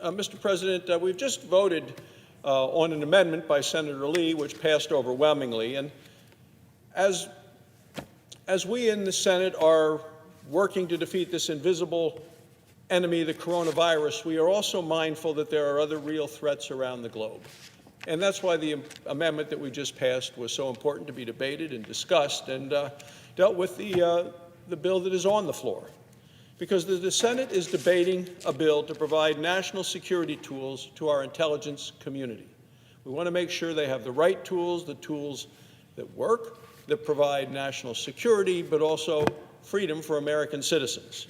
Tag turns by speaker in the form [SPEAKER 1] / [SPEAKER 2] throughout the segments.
[SPEAKER 1] Mr. President, we've just voted on an amendment by Senator Lee, which passed overwhelmingly. And as we in the Senate are working to defeat this invisible enemy, the coronavirus, we are also mindful that there are other real threats around the globe. And that's why the amendment that we just passed was so important to be debated and discussed, and dealt with the bill that is on the floor. Because the Senate is debating a bill to provide national security tools to our intelligence community. We want to make sure they have the right tools, the tools that work, that provide national security, but also freedom for American citizens.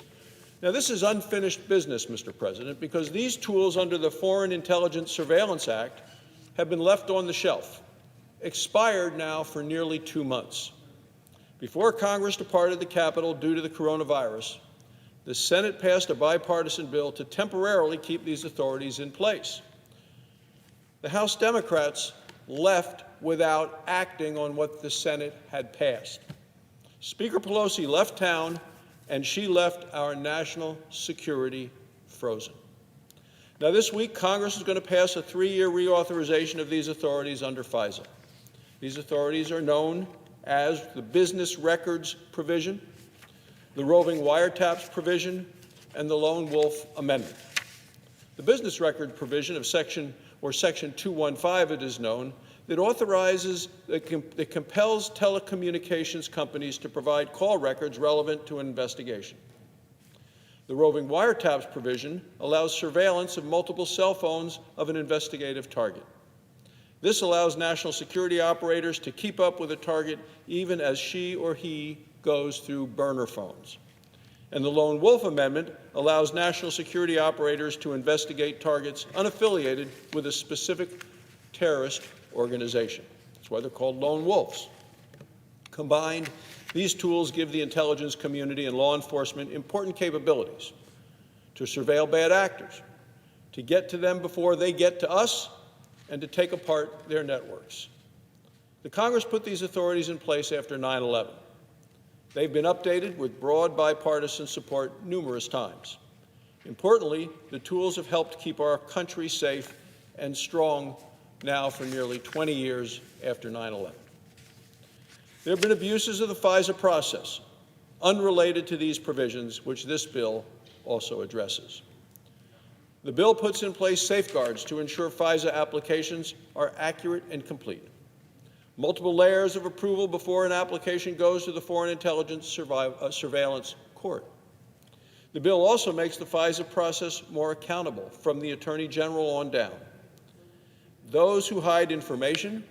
[SPEAKER 1] Now, this is unfinished business, Mr. President, because these tools under the Foreign Intelligence Surveillance Act have been left on the shelf, expired now for nearly 2 months. Before Congress departed the Capitol due to the coronavirus, the Senate passed a bipartisan bill to temporarily keep these authorities in place. The House Democrats left without acting on what the Senate had passed. Speaker Pelosi left town, and she left our national security frozen. Now, this week, Congress is going to pass a 3-year reauthorization of these authorities under FISA. These authorities are known as the Business Records Provision, the Roving Wiretaps Provision, and the Lone Wolf Amendment. The Business Record Provision of Section 215, it is known, that authorizes, that compels telecommunications companies to provide call records relevant to an investigation. The Roving Wiretaps Provision allows surveillance of multiple cell phones of an investigative target. This allows national security operators to keep up with a target even as she or he goes through burner phones. And the Lone Wolf Amendment allows national security operators to investigate targets unaffiliated with a specific terrorist organization. That's why they're called lone wolves. Combined, these tools give the intelligence community and law enforcement important capabilities to surveil bad actors, to get to them before they get to us, and to take apart their networks. The Congress put these authorities in place after 9/11. They've been updated with broad bipartisan support numerous times. Importantly, the tools have helped keep our country safe and strong now for nearly 20 years after 9/11. There have been abuses of the FISA process, unrelated to these provisions, which this bill also addresses. The bill puts in place safeguards to ensure FISA applications are accurate and complete. Multiple layers of approval before an application goes to the Foreign Intelligence Surveillance Court. The bill also makes the FISA process more accountable from the Attorney General on down. Those who hide information,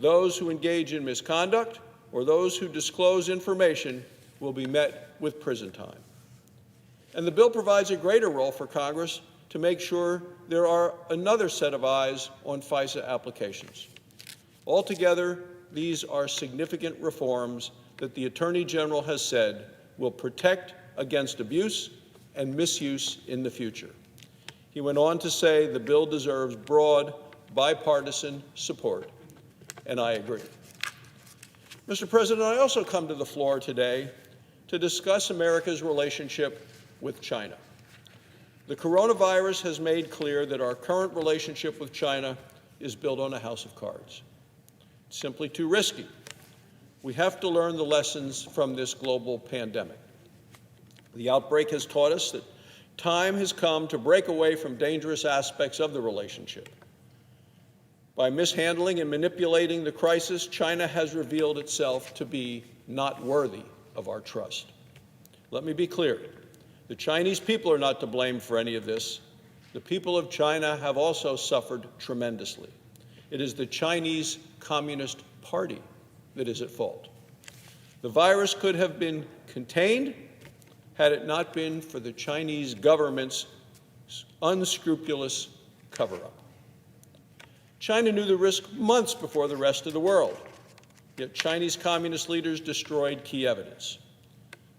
[SPEAKER 1] those who engage in misconduct, or those who disclose information will be met with prison time. And the bill provides a greater role for Congress to make sure there are another set of eyes on FISA applications. Altogether, these are significant reforms that the Attorney General has said will protect against abuse and misuse in the future. He went on to say the bill deserves broad, bipartisan support, and I agree. Mr. President, I also come to the floor today to discuss America's relationship with China. The coronavirus has made clear that our current relationship with China is built on a house of cards. It's simply too risky. We have to learn the lessons from this global pandemic. The outbreak has taught us that time has come to break away from dangerous aspects of the relationship. By mishandling and manipulating the crisis, China has revealed itself to be not worthy of our trust. Let me be clear. The Chinese people are not to blame for any of this. The people of China have also suffered tremendously. It is the Chinese Communist Party that is at fault. The virus could have been contained had it not been for the Chinese government's unscrupulous cover-up. China knew the risk months before the rest of the world, yet Chinese communist leaders destroyed key evidence.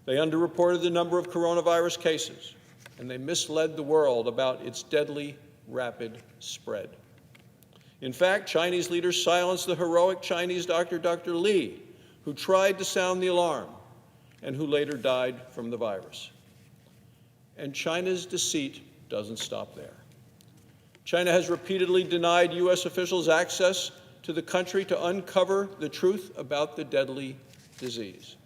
[SPEAKER 1] They underreported the number of coronavirus cases, and they misled the world about its deadly, rapid spread. In fact, Chinese leaders silenced the heroic Chinese doctor, Dr. Li, who tried to sound the alarm and who later died from the virus. And China's deceit doesn't stop there. China has repeatedly denied U.S. officials access to the country to uncover the truth about the deadly disease.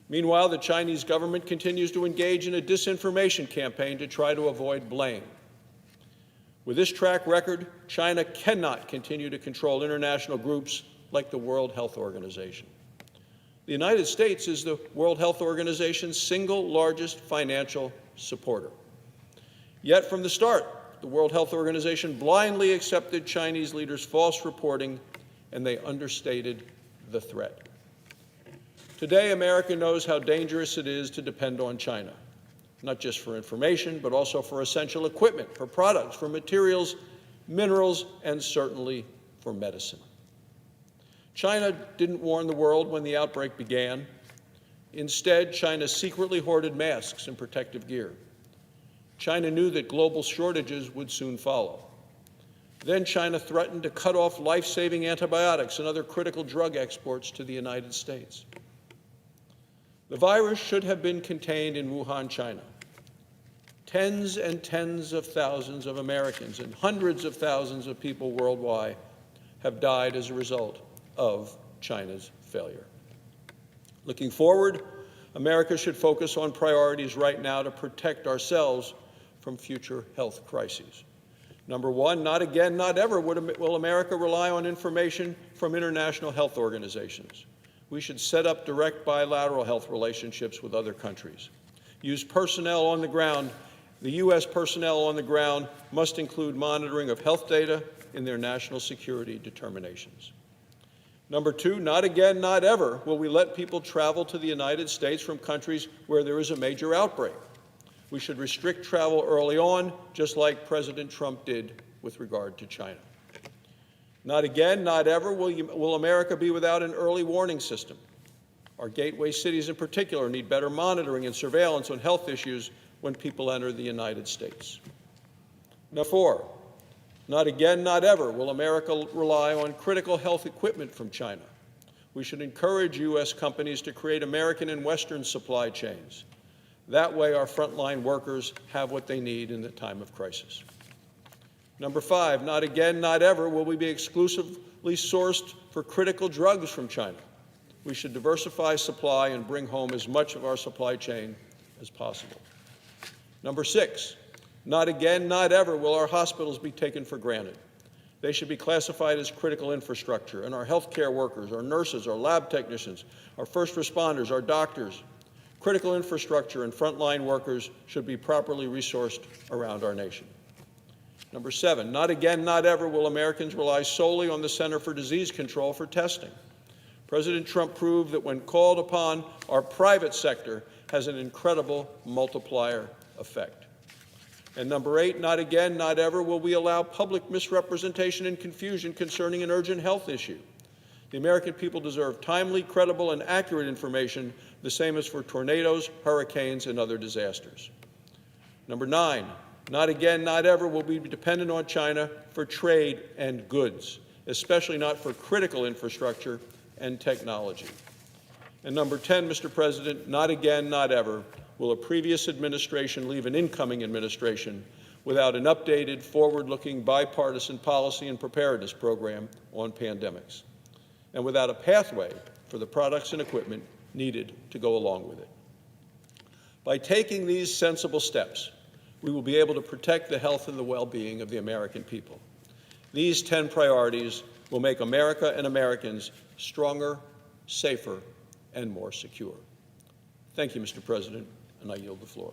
[SPEAKER 1] Meanwhile, the Chinese government continues to engage in a disinformation campaign to try to avoid blame. With this track record, China cannot continue to control international groups like the World Health Organization. The United States is the World Health Organization's single largest financial supporter. Yet from the start, the World Health Organization blindly accepted Chinese leaders' false reporting, and they understated the threat. Today, America knows how dangerous it is to depend on China, not just for information, but also for essential equipment, for products, for materials, minerals, and certainly for medicine. China didn't warn the world when the outbreak began. Instead, China secretly hoarded masks and protective gear. China knew that global shortages would soon follow. Then China threatened to cut off life-saving antibiotics and other critical drug exports to the United States. The virus should have been contained in Wuhan, China. Tens and tens of thousands of Americans and hundreds of thousands of people worldwide have died as a result of China's failure. Looking forward, America should focus on priorities right now to protect ourselves from future health crises. Number one, not again, not ever will America rely on information from international health organizations. We should set up direct bilateral health relationships with other countries. Use personnel on the ground. The U.S. personnel on the ground must include monitoring of health data in their national security determinations. Number two, not again, not ever will we let people travel to the United States from countries where there is a major outbreak. We should restrict travel early on, just like President Trump did with regard to China. Not again, not ever will America be without an early warning system. Our gateway cities in particular need better monitoring and surveillance on health issues when people enter the United States. Number four, not again, not ever will America rely on critical health equipment from China. We should encourage U.S. companies to create American and Western supply chains. That way, our frontline workers have what they need in the time of crisis. Number five, not again, not ever will we be exclusively sourced for critical drugs from China. We should diversify supply and bring home as much of our supply chain as possible. Number six, not again, not ever will our hospitals be taken for granted. They should be classified as critical infrastructure, and our healthcare workers, our nurses, our lab technicians, our first responders, our doctors, critical infrastructure and frontline workers should be properly resourced around our nation. Number seven, not again, not ever will Americans rely solely on the Center for Disease Control for testing. President Trump proved that when called upon, our private sector has an incredible multiplier effect. And number eight, not again, not ever will we allow public misrepresentation and confusion concerning an urgent health issue. The American people deserve timely, credible, and accurate information, the same as for tornadoes, hurricanes, and other disasters. Number nine, not again, not ever will we be dependent on China for trade and goods, especially not for critical infrastructure and technology. And number 10, Mr. President, not again, not ever will a previous administration leave an incoming administration without an updated, forward-looking, bipartisan policy and preparedness program on pandemics, and without a pathway for the products and equipment needed to go along with it. By taking these sensible steps, we will be able to protect the health and the well-being of the American people. These 10 priorities will make America and Americans stronger, safer, and more secure. Thank you, Mr. President, and I yield the floor.